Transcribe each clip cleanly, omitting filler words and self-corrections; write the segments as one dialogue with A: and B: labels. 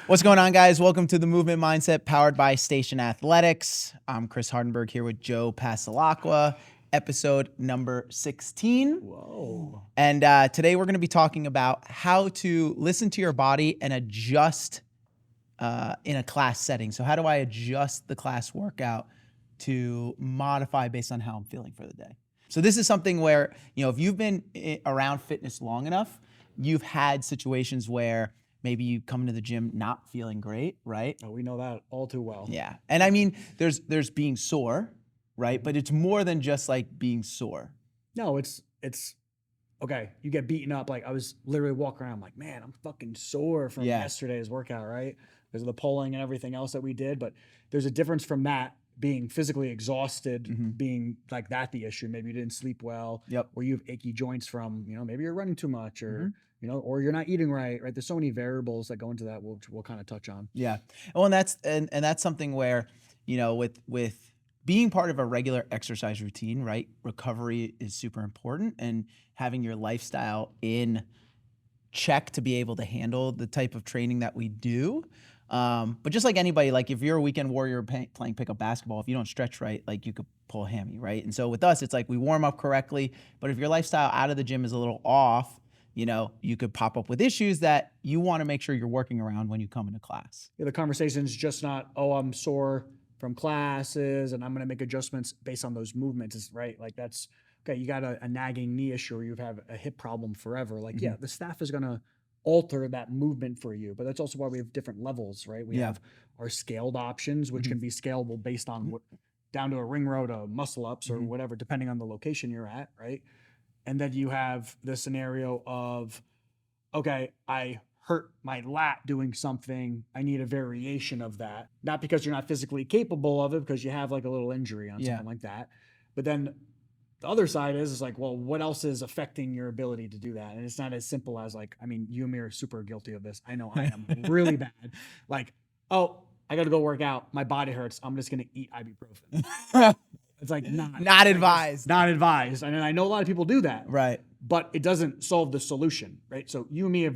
A: What's going on, guys? Welcome to the Movement Mindset powered by Station Athletics. I'm Chris Hardenberg here with Joe Pasalacqua, episode number 16.
B: Whoa.
A: And today we're going to be talking about how to listen to your body and adjust in a class setting. So how do I adjust the class workout to modify based on how I'm feeling for the day? So this is something where, if you've been around fitness long enough, you've had situations where maybe you come into the gym not feeling great, right?
B: Oh, we know that all too well.
A: Yeah. And I mean, there's being sore, right? But it's more than just like being sore.
B: No, it's okay. You get beaten up. Like I was literally walking around, I'm like, man, I'm fucking sore from yesterday's workout, right? Because of the pulling and everything else that we did. But there's a difference from that being physically exhausted, being like that the issue. Maybe you didn't sleep well, or you have achy joints from, maybe you're running too much, or or you're not eating right. There's so many variables that go into that, which we'll kind of touch on.
A: Yeah. Well, and that's something where, with being part of a regular exercise routine, right? Recovery is super important, and having your lifestyle in check to be able to handle the type of training that we do. But just like anybody, like if you're a weekend warrior playing pickup basketball, if you don't stretch right, like you could pull a hammy, right? And so with us, it's like we warm up correctly, but if your lifestyle out of the gym is a little off, you could pop up with issues that you want to make sure you're working around when you come into class.
B: Yeah, the conversation's just not, oh, I'm sore from classes and I'm going to make adjustments based on those movements, right? Like that's, okay, you got a nagging knee issue or you have a hip problem forever. Like, yeah, the staff is going to alter that movement for you, but that's also why we have different levels, right? We have our scaled options, which can be scalable based on down to a ring row to muscle ups or whatever, depending on the location you're at, right? And then you have the scenario of, okay, I hurt my lat doing something. I need a variation of that. Not because you're not physically capable of it, because you have like a little injury on something like that. But then the other side is like, well, what else is affecting your ability to do that? And it's not as simple as like, I mean, you and me are super guilty of this. I know I am really bad. Like, oh, I got to go work out. My body hurts. I'm just going to eat ibuprofen. It's like
A: not advised.
B: Not advised. And I know a lot of people do that.
A: Right.
B: But it doesn't solve the solution, right? So you and me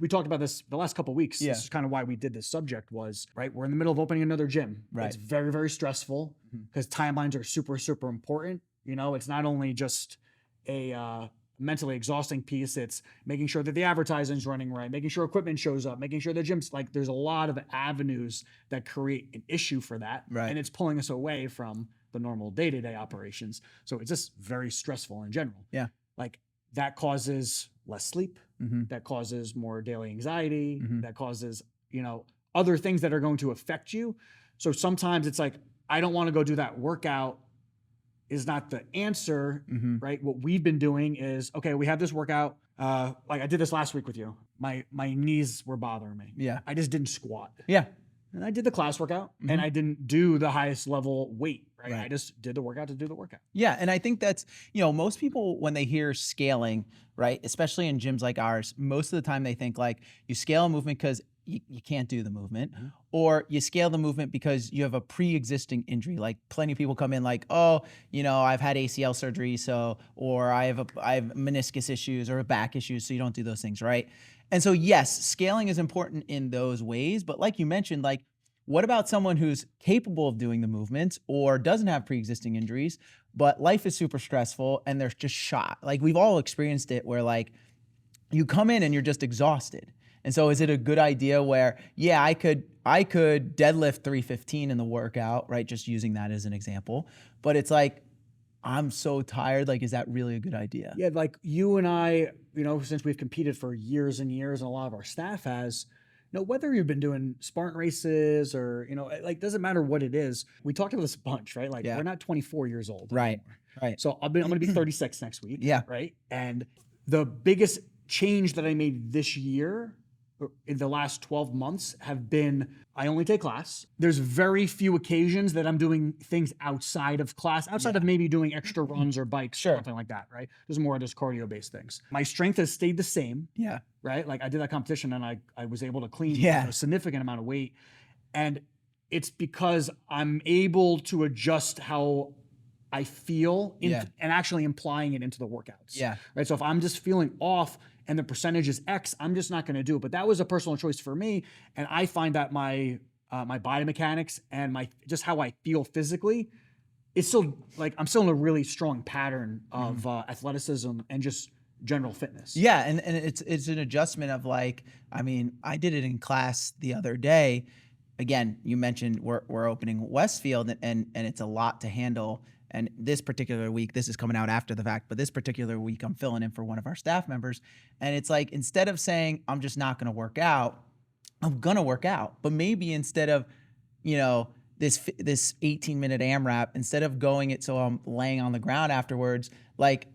B: we talked about this the last couple of weeks. This is kind of why we did this subject was, right? We're in the middle of opening another gym. Right. It's very, very stressful because timelines are super, super important. It's not only just a mentally exhausting piece. It's making sure that the advertising's running right, making sure equipment shows up, making sure the gym's like, there's a lot of avenues that create an issue for that.
A: Right.
B: And it's pulling us away from the normal day-to-day operations. So it's just very stressful in general.
A: Yeah.
B: Like that causes less sleep, that causes more daily anxiety, that causes, other things that are going to affect you. So sometimes it's like, I don't want to go do that workout is not the answer, right? What we've been doing is, okay, we have this workout. Like I did this last week with you. My knees were bothering me.
A: Yeah.
B: I just didn't squat.
A: Yeah.
B: And I did the class workout and I didn't do the highest level weight, right? I just did the workout to do the workout.
A: Yeah. And I think that's, most people, when they hear scaling, right, especially in gyms like ours, most of the time they think like you scale a movement because you can't do the movement, or you scale the movement because you have a pre-existing injury. Like plenty of people come in like, oh, I've had ACL surgery, or I have meniscus issues or back issues, so you don't do those things, right? And so yes, scaling is important in those ways, but like you mentioned, like what about someone who's capable of doing the movements or doesn't have pre-existing injuries, but life is super stressful and they're just shot? Like we've all experienced it where like you come in and you're just exhausted. And so is it a good idea where, yeah, I could deadlift 315 in the workout, right? Just using that as an example. But it's like, I'm so tired. Like, is that really a good idea?
B: Yeah, like you and I, since we've competed for years and years and a lot of our staff has, whether you've been doing Spartan races or, like, doesn't matter what it is. We talked about this a bunch, right? Like we're not 24 years old.
A: Right,
B: anymore.
A: right.
B: So I'm going to be 36 next week.
A: Yeah.
B: Right. And the biggest change that I made this year in the last 12 months have been, I only take class. There's very few occasions that I'm doing things outside of class, outside of maybe doing extra runs or bikes, or something like that, right? There's more just cardio-based things. My strength has stayed the same.
A: Yeah.
B: Right? Like I did that competition and I was able to clean a significant amount of weight. And it's because I'm able to adjust how I feel and actually implying it into the workouts.
A: Yeah.
B: Right. So if I'm just feeling off and the percentage is X, I'm just not going to do it. But that was a personal choice for me. And I find that my biomechanics and my just how I feel physically, it's still like I'm still in a really strong pattern of athleticism and just general fitness.
A: Yeah, and it's an adjustment of like, I mean, I did it in class the other day. Again, you mentioned we're opening Westfield, and it's a lot to handle. And this particular week, this is coming out after the fact, but this particular week, I'm filling in for one of our staff members, and it's like instead of saying I'm just not going to work out, I'm going to work out. But maybe instead of, you know, this 18-minute AMRAP, instead of going it so I'm laying on the ground afterwards, like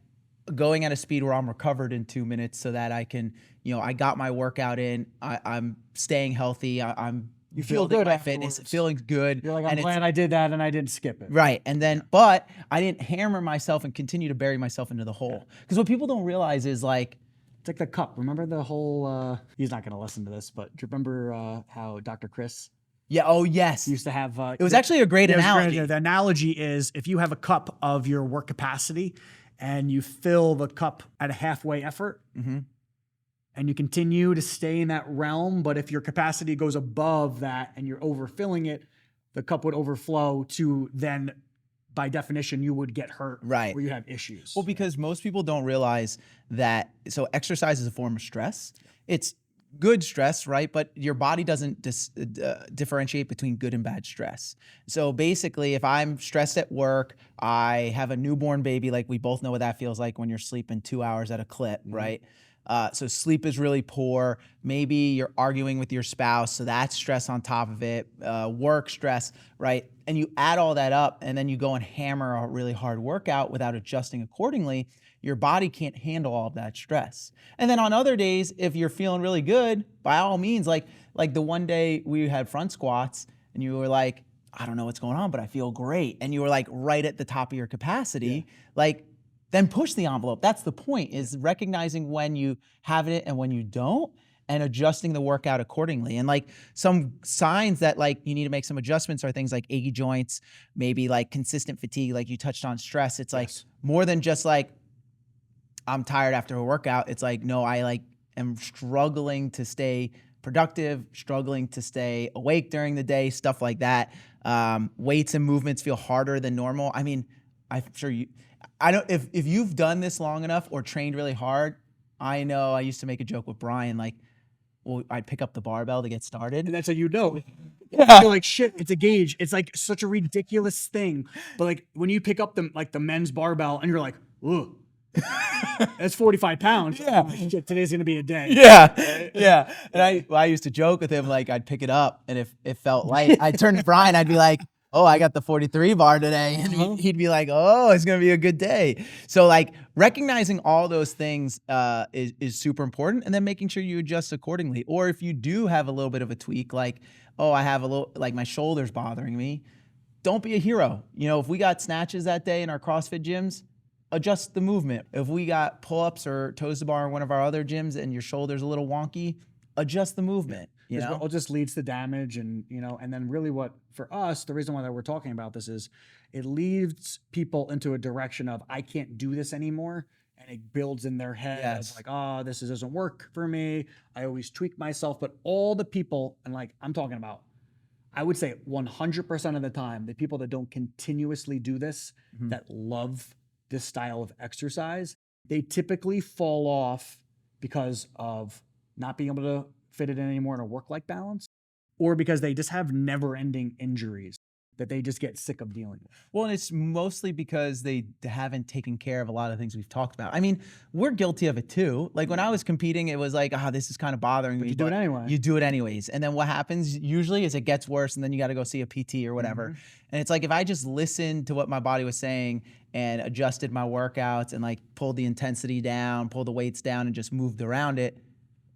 A: going at a speed where I'm recovered in 2 minutes so that I can, you know, I got my workout in, I'm staying healthy, I'm
B: You feel
A: building
B: good
A: my
B: afterwards.
A: fitness, feeling good.
B: You're like, I'm
A: and
B: glad I did that and I didn't skip it.
A: right. And then, but I didn't hammer myself and continue to bury myself into the hole. Because what people don't realize is like,
B: It's like the cup. Remember the whole, he's not going to listen to this, but do you remember how Dr. Chris
A: yeah, oh yes.
B: used to have?
A: It was actually a great analogy.
B: The analogy is if you have a cup of your work capacity and you fill the cup at a halfway effort and you continue to stay in that realm, but if your capacity goes above that and you're overfilling it, the cup would overflow to then, by definition, you would get hurt,
A: Right.
B: or you have issues.
A: Well, because most people don't realize that, so exercise is a form of stress. It's good stress, right? But your body doesn't differentiate between good and bad stress. So basically, if I'm stressed at work, I have a newborn baby, like we both know what that feels like when you're sleeping 2 hours at a clip, right? So sleep is really poor. Maybe you're arguing with your spouse, so that's stress on top of it. Work stress, right? And you add all that up, and then you go and hammer a really hard workout without adjusting accordingly. Your body can't handle all of that stress. And then on other days, if you're feeling really good, by all means, like the one day we had front squats, and you were like, I don't know what's going on, but I feel great, and you were like right at the top of your capacity, like. Then push the envelope. That's the point, is recognizing when you have it and when you don't, and adjusting the workout accordingly. And like some signs that like you need to make some adjustments are things like achy joints, maybe like consistent fatigue, like you touched on stress. It's like more than just like, I'm tired after a workout. It's like, no, I like am struggling to stay productive, struggling to stay awake during the day, stuff like that. Weights and movements feel harder than normal. I mean, I'm sure I don't, if you've done this long enough or trained really hard, I know I used to make a joke with Brian, like, well, I'd pick up the barbell to get started.
B: And that's how you know. You're like, shit, it's a gauge. It's like such a ridiculous thing. But like when you pick up the men's barbell and you're like, ooh, that's 45 pounds.
A: Yeah.
B: Oh, shit, today's going to be a day.
A: Yeah, yeah. And I used to joke with him, like I'd pick it up, and if it felt light, I'd turn to Brian, I'd be like, oh, I got the 43 bar today. And he'd be like, oh, it's going to be a good day. So like recognizing all those things is super important, and then making sure you adjust accordingly. Or if you do have a little bit of a tweak, like, oh, I have a little, like my shoulder's bothering me, don't be a hero. You know, if we got snatches that day in our CrossFit gyms, adjust the movement. If we got pull-ups or toes to bar in one of our other gyms and your shoulder's a little wonky, adjust the movement. You know,
B: it just leads to damage, and and then really what for us, the reason why that we're talking about this is it leads people into a direction of I can't do this anymore, and it builds in their head as like, oh, this doesn't work for me. I always tweak myself, but all the people, and like I'm talking about, I would say 100% of the time, the people that don't continuously do this, that love this style of exercise, they typically fall off because of not being able to fit it in anymore in a work-life balance, or because they just have never-ending injuries that they just get sick of dealing with.
A: Well, and it's mostly because they haven't taken care of a lot of things we've talked about. I mean, we're guilty of it too. Like when I was competing, it was like, this is kind of bothering me.
B: You do it anyway.
A: You do it anyways. And then what happens usually is it gets worse, and then you got to go see a PT or whatever. And it's like, if I just listened to what my body was saying and adjusted my workouts and like pulled the intensity down, pulled the weights down, and just moved around it,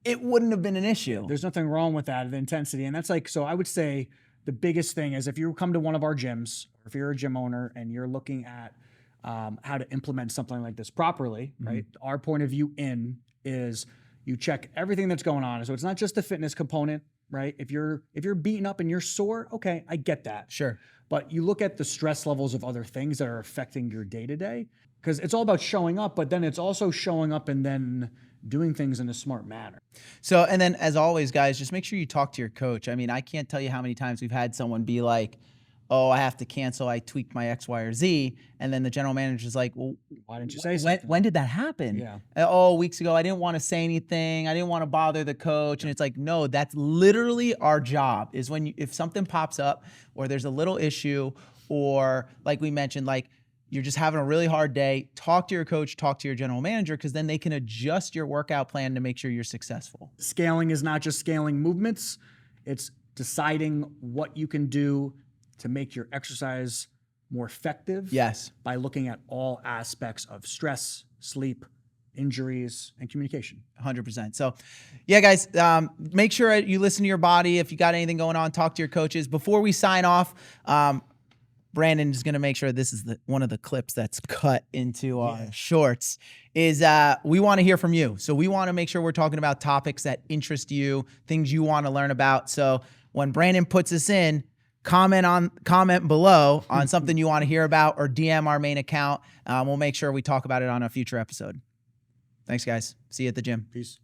A: it wouldn't have been an issue.
B: There's nothing wrong with that, the intensity. And that's like, so I would say the biggest thing is if you come to one of our gyms, or if you're a gym owner and you're looking at how to implement something like this properly, right? Our point of view is you check everything that's going on. So it's not just the fitness component, right? If you're beaten up and you're sore, okay, I get that.
A: Sure.
B: But you look at the stress levels of other things that are affecting your day-to-day. because it's all about showing up, but then it's also showing up and then doing things in a smart manner.
A: So, and then as always, guys, just make sure you talk to your coach. I mean, I can't tell you how many times we've had someone be like, oh, I have to cancel. I tweaked my X, Y, or Z. And then the general manager's like, well,
B: Why didn't you say something?
A: when did that happen?
B: Yeah.
A: Oh, weeks ago. I didn't want to say anything. I didn't want to bother the coach. And it's like, no, that's literally our job is when if something pops up or there's a little issue or like we mentioned, like you're just having a really hard day, talk to your coach, talk to your general manager, because then they can adjust your workout plan to make sure you're successful.
B: Scaling is not just scaling movements. It's deciding what you can do to make your exercise more effective.
A: Yes.
B: By looking at all aspects of stress, sleep, injuries, and communication.
A: 100%. So yeah, guys, make sure you listen to your body. If you got anything going on, talk to your coaches. Before we sign off, Brandon is going to make sure this is one of the clips that's cut into our shorts is we want to hear from you. So we want to make sure we're talking about topics that interest you, things you want to learn about. So when Brandon puts this in, comment below on something you want to hear about or DM our main account. We'll make sure we talk about it on a future episode. Thanks, guys. See you at the gym.
B: Peace.